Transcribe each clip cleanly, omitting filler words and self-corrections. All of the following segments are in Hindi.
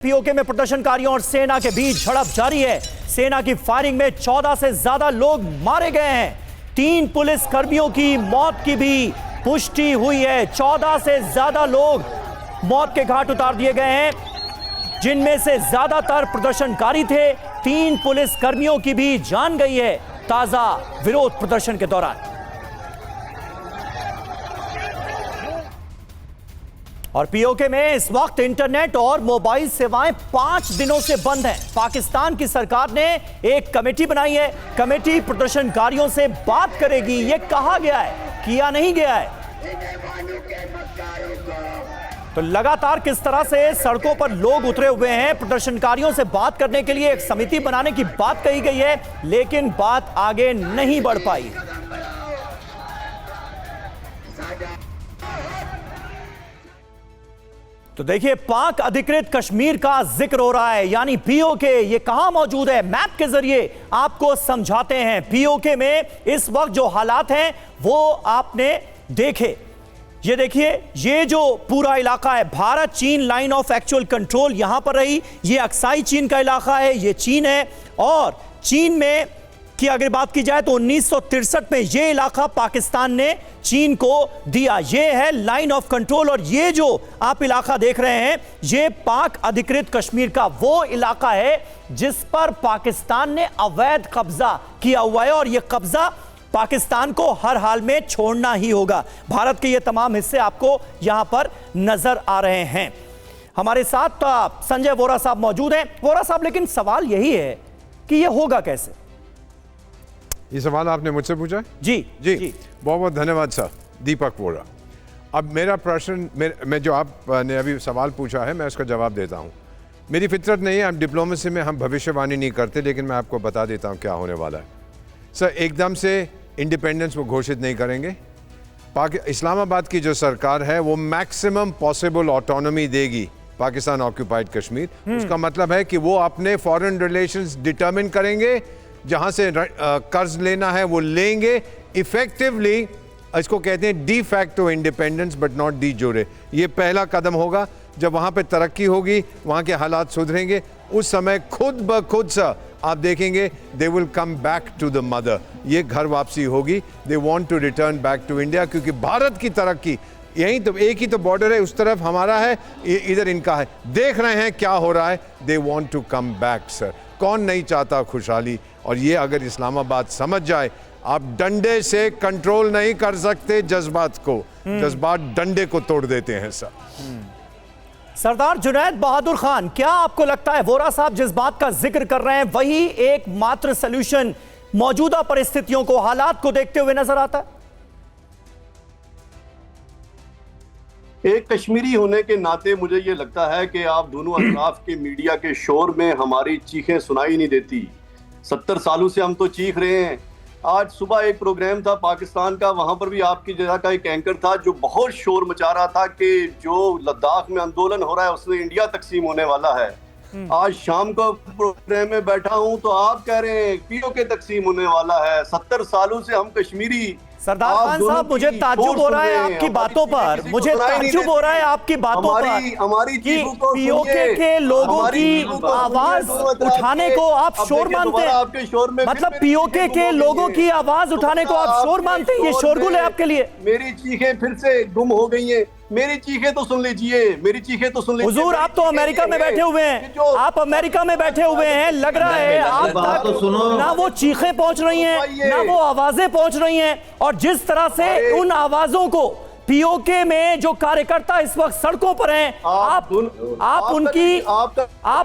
पीओके में प्रदर्शनकारियों और सेना के बीच झड़प जारी है। सेना की फायरिंग में 14 से ज्यादा लोग मारे गए हैं। 3 पुलिस कर्मियों की मौत की भी पुष्टि हुई है। 14 से ज्यादा लोग मौत के घाट उतार दिए गए हैं, जिनमें से ज्यादातर प्रदर्शनकारी थे। 3 पुलिस कर्मियों की भी जान गई है ताजा विरोध प्रदर्शन के दौरान। और पीओके में इस वक्त इंटरनेट और मोबाइल सेवाएं 5 दिनों से बंद हैं। पाकिस्तान की सरकार ने एक कमेटी बनाई है। कमेटी प्रदर्शनकारियों से बात करेगी, यह कहा गया है, किया नहीं गया है। तो लगातार किस तरह से सड़कों पर लोग उतरे हुए हैं। प्रदर्शनकारियों से बात करने के लिए एक समिति बनाने की बात कही गई है, लेकिन बात आगे नहीं बढ़ पाई। तो देखिए, पाक अधिकृत कश्मीर का जिक्र हो रहा है, यानी पीओके। ये कहां मौजूद है, मैप के जरिए आपको समझाते हैं। पीओके में इस वक्त जो हालात हैं वो आपने देखे। ये देखिए, ये जो पूरा इलाका है, भारत चीन लाइन ऑफ एक्चुअल कंट्रोल यहां पर रही। ये अक्साई चीन का इलाका है, ये चीन है। और चीन में की अगर बात की जाए तो 1963 में ये इलाका पाकिस्तान ने चीन को दिया। ये है लाइन ऑफ कंट्रोल। और ये जो आप इलाका देख रहे हैं, ये पाक अधिकृत कश्मीर का वो इलाका है जिस पर पाकिस्तान ने अवैध कब्जा किया हुआ है। और ये कब्जा पाकिस्तान को हर हाल में छोड़ना ही होगा। भारत के ये तमाम हिस्से आपको यहां पर नजर आ रहे हैं। हमारे साथ संजय वोरा साहब मौजूद हैं। वोरा साहब, लेकिन सवाल यही है कि ये होगा कैसे? ये सवाल आपने मुझसे पूछा है? जी जी, बहुत बहुत धन्यवाद सर। दीपक वोरा। अब मेरा प्रश्न, मैं जो आपने अभी सवाल पूछा है, मैं उसका जवाब देता हूँ। मेरी फितरत नहीं है, हम डिप्लोमेसी में हम भविष्यवाणी नहीं करते, लेकिन मैं आपको बता देता हूँ क्या होने वाला है। सर, एकदम से इंडिपेंडेंस वो घोषित नहीं करेंगे। इस्लामाबाद की जो सरकार है वो मैक्सिमम पॉसिबल ऑटोनॉमी देगी पाकिस्तान ऑक्यूपाइड कश्मीर। उसका मतलब है कि वो अपने फॉरेन रिलेशंस डिटरमिन करेंगे, जहां से कर्ज लेना है वो लेंगे। इफेक्टिवली इसको कहते हैं de facto independence but not D जोरे। ये पहला कदम होगा। जब वहां पे तरक्की होगी, वहां के हालात सुधरेंगे, उस समय खुद ब खुद सा आप देखेंगे they will come back to the mother. ये घर वापसी होगी। They want to return back to India, क्योंकि भारत की तरक्की यहीं तो, एक ही तो बॉर्डर है, उस तरफ हमारा है, इधर इनका है। देख रहे हैं क्या हो रहा है। They want to come back sir. कौन नहीं चाहता खुशहाली? और ये अगर इस्लामाबाद समझ जाए, आप डंडे से कंट्रोल नहीं कर सकते जज्बात को। जज्बात डंडे को तोड़ देते हैं सर। सरदार जुनैद बहादुर खान, क्या आपको लगता है वोरा साहब जिस बात का जिक्र कर रहे हैं वही एकमात्र सलूशन मौजूदा परिस्थितियों को, हालात को देखते हुए नजर आता है? एक कश्मीरी होने के नाते मुझे ये लगता है कि आप दोनों अतराफ के मीडिया के शोर में हमारी चीखें सुनाई नहीं देती। 70 सालों से हम तो चीख रहे हैं। आज सुबह एक प्रोग्राम था पाकिस्तान का, वहां पर भी आपकी जगह का एक एंकर था जो बहुत शोर मचा रहा था कि जो लद्दाख में आंदोलन हो रहा है उसमें इंडिया तकसीम होने वाला है। आज शाम को प्रोग्राम में बैठा हूं तो आप कह रहे हैं पीओके तकसीम होने वाला है। 70 सालों से हम कश्मीरी। सरदार खान साहब, मुझे ताज्जुब हो रहा है आपकी बातों पर, मुझे ताज्जुब हो रहा है आपकी बातों पर कि पीओके के लोगों की आवाज उठाने को आप शोर मानते हैं। मतलब पीओके के लोगों की आवाज उठाने को आप शोर मानते हैं? ये शोरगुल है आपके लिए? मेरी चीखें फिर से गुम हो गई हैं। मेरी चीखें तो सुन लीजिए, मेरी चीखें तो सुन लीजिए। हुजूर, आप तो अमेरिका में बैठे हुए हैं, आप अमेरिका में बैठे हुए हैं। लग रहा है आप तक ना वो चीखें पहुंच रही हैं, ना वो आवाजें पहुंच रही हैं। और जिस तरह से उन आवाजों को पीओके में जो कार्यकर्ता इस वक्त सड़कों पर हैं, आप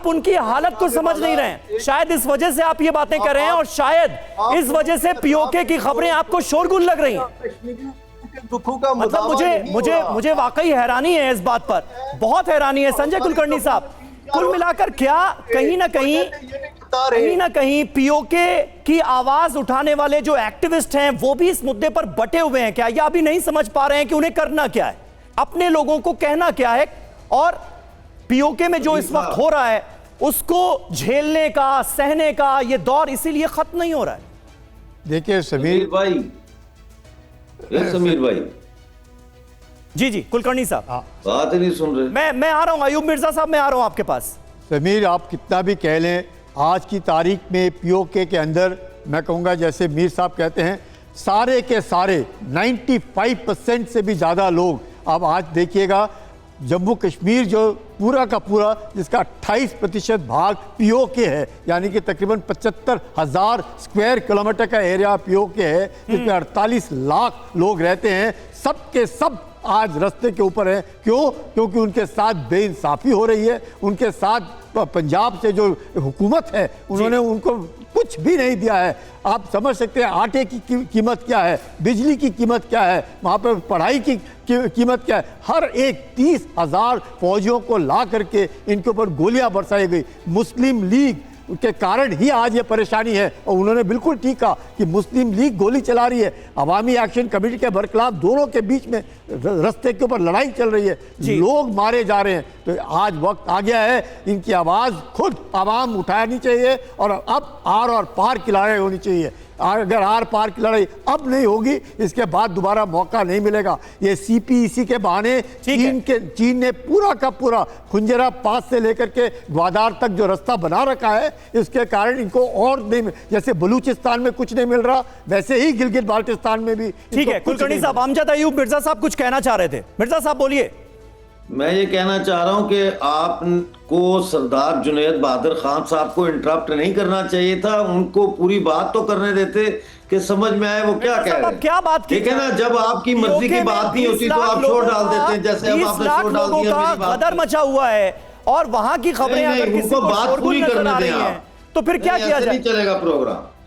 उनकी हालत को समझ नहीं रहे हैं। शायद इस वजह से आप ये बातें कर रहे हैं, और शायद इस वजह से पीओके की खबरें आपको शोरगुल लग रही हैं। दुखों का मतलब मुझे वाकई हैरानी है इस बात पर, बहुत हैरानी है। संजय कुलकर्णी साहब, कुल मिलाकर क्या कहीं ना कहीं पीओके की आवाज उठाने वाले जो एक्टिविस्ट हैं वो भी इस मुद्दे पर बटे हुए हैं क्या, या अभी नहीं समझ पा रहे हैं कि उन्हें करना क्या है, अपने लोगों को कहना क्या है, और पीओके में जो इस वक्त हो रहा है उसको झेलने का, सहने का ये दौर इसीलिए खत्म नहीं हो रहा है? देखिए समीर भाई, जी कुलकर्णी साहब, बात नहीं सुन रहे। मैं आ रहा हूं, अयूब मिर्जा साहब, मैं आ रहा हूं आपके पास। समीर, आप कितना भी कह लें, आज की तारीख में पीओके के अंदर मैं कहूँगा जैसे मीर साहब कहते हैं, सारे के सारे 95% से भी ज़्यादा लोग, अब आज देखिएगा जम्मू कश्मीर जो पूरा का पूरा जिसका 28% भाग पीओके है, यानी कि तकरीबन 75,000 स्क्वायर किलोमीटर का एरिया पीओके है, जिसमें 48 लाख लोग रहते हैं, सब के सब आज रास्ते के ऊपर हैं। क्यों? क्योंकि उनके साथ बेइंसाफी हो रही है, उनके साथ पंजाब से जो हुकूमत है उन्होंने उनको कुछ भी नहीं दिया है। आप समझ सकते हैं आटे की कीमत क्या है, बिजली की कीमत क्या है, वहाँ पर पढ़ाई की कीमत क्या है। हर एक 30,000 फौजियों को ला करके इनके ऊपर गोलियां बरसाई गई। मुस्लिम लीग के कारण ही आज ये परेशानी है, और उन्होंने बिल्कुल ठीक कहा कि मुस्लिम लीग गोली चला रही है। अवामी एक्शन कमेटी के बरखिलाफ दोनों के बीच में रास्ते के ऊपर लड़ाई चल रही है, लोग मारे जा रहे हैं। तो आज वक्त आ गया है, इनकी आवाज़ खुद आवाम उठानी चाहिए, और अब आर और पार की लड़ाई होनी चाहिए। अगर आर पार की लड़ाई अब नहीं होगी, इसके बाद दोबारा मौका नहीं मिलेगा। ये सीपीईसी के बहाने चीन ने पूरा का पूरा खुंजरा पास से लेकर के ग्वादार तक जो रास्ता बना रखा है, इसके कारण इनको और नहीं, जैसे बलूचिस्तान में कुछ नहीं मिल रहा, वैसे ही गिलगित बाल्टिस्तान में भी। ठीक है कुलकर्णी साहब, अमजद अयूब मिर्जा साहब कुछ कहना चाह रहे थे। मिर्जा साहब बोलिए। मैं ये कहना चाह रहा हूं कि आपको सरदार जुनैद बहादुर खान साहब को इंटरप्ट नहीं करना चाहिए था, उनको पूरी बात तो करने देते कि समझ में आए वो क्या कह रहे हैं। क्या बात की? ठीक है ना, जब आपकी मर्जी की बात नहीं होती तो आप शोर डाल देते हैं, जैसे अब आपने शोर डाल दिया। गदर मचा हुआ है और वहां की खबरें अगर किसी को बात पूरी करने दें आप, तो फिर क्या किया जाए? नहीं चलेगा प्रोग्राम।